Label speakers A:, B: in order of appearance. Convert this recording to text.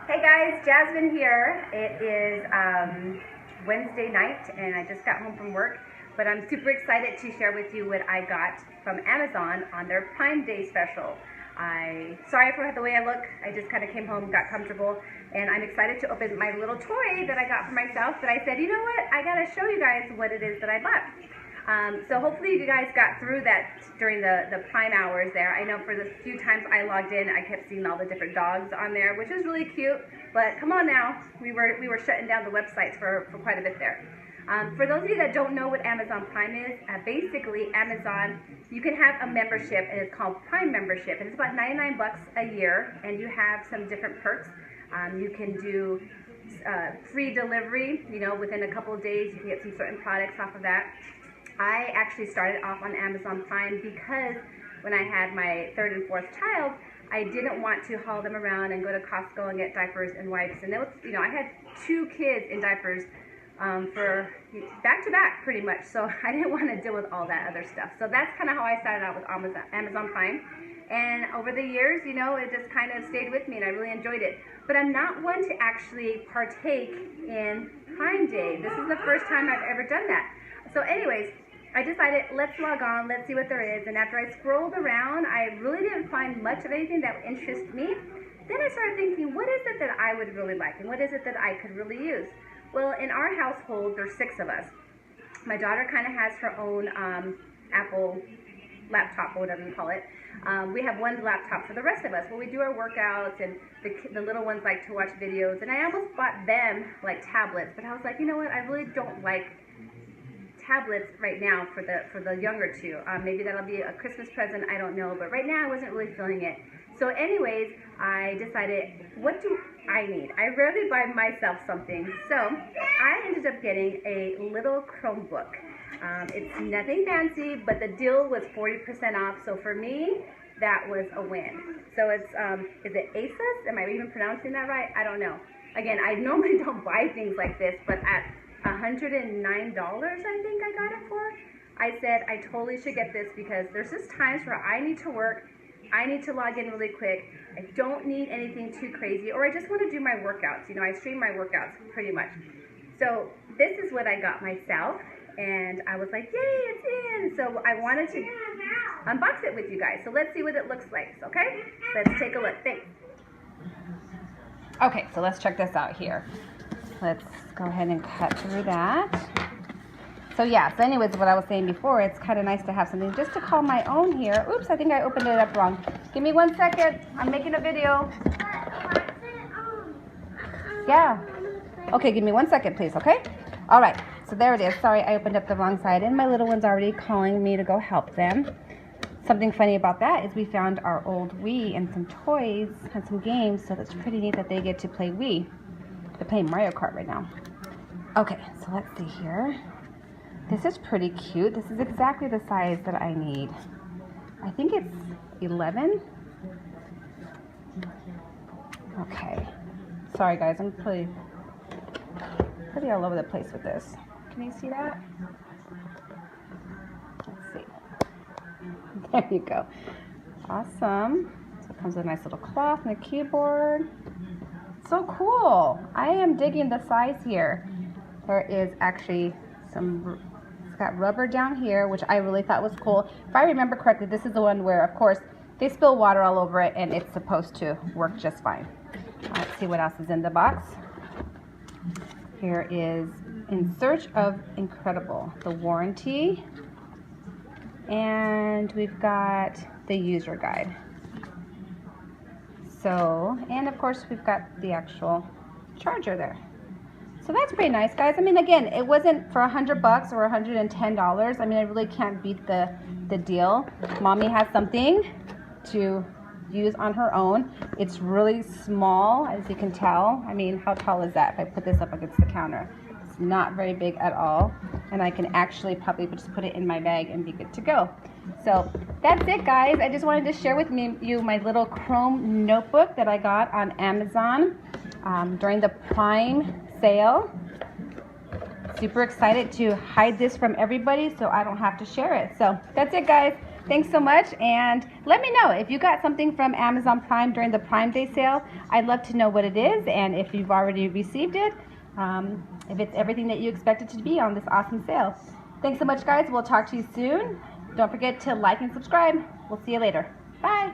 A: Hey guys, Jasmine here. It is Wednesday night and I just got home from work, but I'm super excited to share with you what I got from Amazon on their Prime Day special. Sorry for the way I look. I just kind of came home, got comfortable, and I'm excited to open my little toy that I got for myself, but I said, you know what, I gotta show you guys what it is that I bought. So hopefully you guys got through that during the Prime hours there. I know for the few times I logged in, I kept seeing all the different dogs on there, which is really cute. But come on now, we were shutting down the websites for quite a bit there. For those of you that don't know what Amazon Prime is, basically Amazon, you can have a membership, and it's called Prime membership, and it's about 99 bucks a year, and you have some different perks. You can do free delivery, you know, within a couple of days. You can get some certain products off of that. I actually started off on Amazon Prime because when I had my third and fourth child, I didn't want to haul them around and go to Costco and get diapers and wipes. And that was, you know, I had 2 kids in diapers for back to back pretty much. So I didn't want to deal with all that other stuff. So that's kind of how I started out with Amazon Prime. And over the years, you know, it just kind of stayed with me and I really enjoyed it. But I'm not one to actually partake in Prime Day. This is the first time I've ever done that. So anyways, I decided, let's log on, let's see what there is. And after I scrolled around, I really didn't find much of anything that would interest me. Then I started thinking, what is it that I would really like? And what is it that I could really use? Well, in our household, there's 6 of us. My daughter kind of has her own Apple laptop, or whatever you call it. We have one laptop for the rest of us. Well, we do our workouts, and the little ones like to watch videos. And I almost bought them like tablets, but I was like, you know what? I really don't like tablets right now for the younger 2. Maybe that'll be a Christmas present, I don't know, but right now I wasn't really feeling it. So anyways, I decided, what do I need? I rarely buy myself something, so I ended up getting a little Chromebook. It's nothing fancy, but the deal was 40% off, so for me, that was a win. So it's, is it Asus? Am I even pronouncing that right? I don't know. Again, I normally don't buy things like this, but at $109, I think I got it for. I said I totally should get this because there's just times where I need to work, I need to log in really quick, I don't need anything too crazy, or I just want to do my workouts. You know, I stream my workouts pretty much. So this is what I got myself, and I was like, yay, it's in! So I wanted to unbox it with you guys. So let's see what it looks like, okay? Let's take a look. Thanks. Okay, so let's check this out here. Let's go ahead and cut through that. So yeah, so anyways, what I was saying before, it's kind of nice to have something just to call my own here. Oops, I think I opened it up wrong. Give me 1 second. I'm making a video. Yeah. Okay, give me 1 second, please, okay? All right, so there it is. Sorry, I opened up the wrong side, and my little one's already calling me to go help them. Something funny about that is we found our old Wii and some toys and some games, so that's pretty neat that they get to play Wii. They're playing Mario Kart right now. Okay, so let's see here. This is pretty cute. This is exactly the size that I need. I think it's 11. Okay. Sorry guys, I'm pretty all over the place with this. Can you see that? Let's see. There you go. Awesome. So it comes with a nice little cloth and a keyboard. So cool. I am digging the size here. There is actually some, it's got rubber down here, which I really thought was cool. If I remember correctly, this is the one where, of course, they spill water all over it and it's supposed to work just fine. Let's see what else is in the box. Here is In Search of Incredible, the warranty. And we've got the user guide. So, and of course we've got the actual charger there. So that's pretty nice, guys. I mean, again, it wasn't for $100 or $110. I mean, I really can't beat the deal. Mommy has something to use on her own. It's really small, as you can tell. I mean, how tall is that if I put this up against the counter? It's not very big at all. And I can actually probably just put it in my bag and be good to go. So that's it, guys. I just wanted to share with you my little Chrome notebook that I got on Amazon during the Prime sale. Super excited to hide this from everybody so I don't have to share it. So that's it, guys. Thanks so much, and let me know if you got something from Amazon Prime during the Prime Day sale. I'd love to know what it is, and if you've already received it, if it's everything that you expect it to be on this awesome sale. Thanks so much, guys. We'll talk to you soon. Don't forget to like and subscribe. We'll see you later. Bye.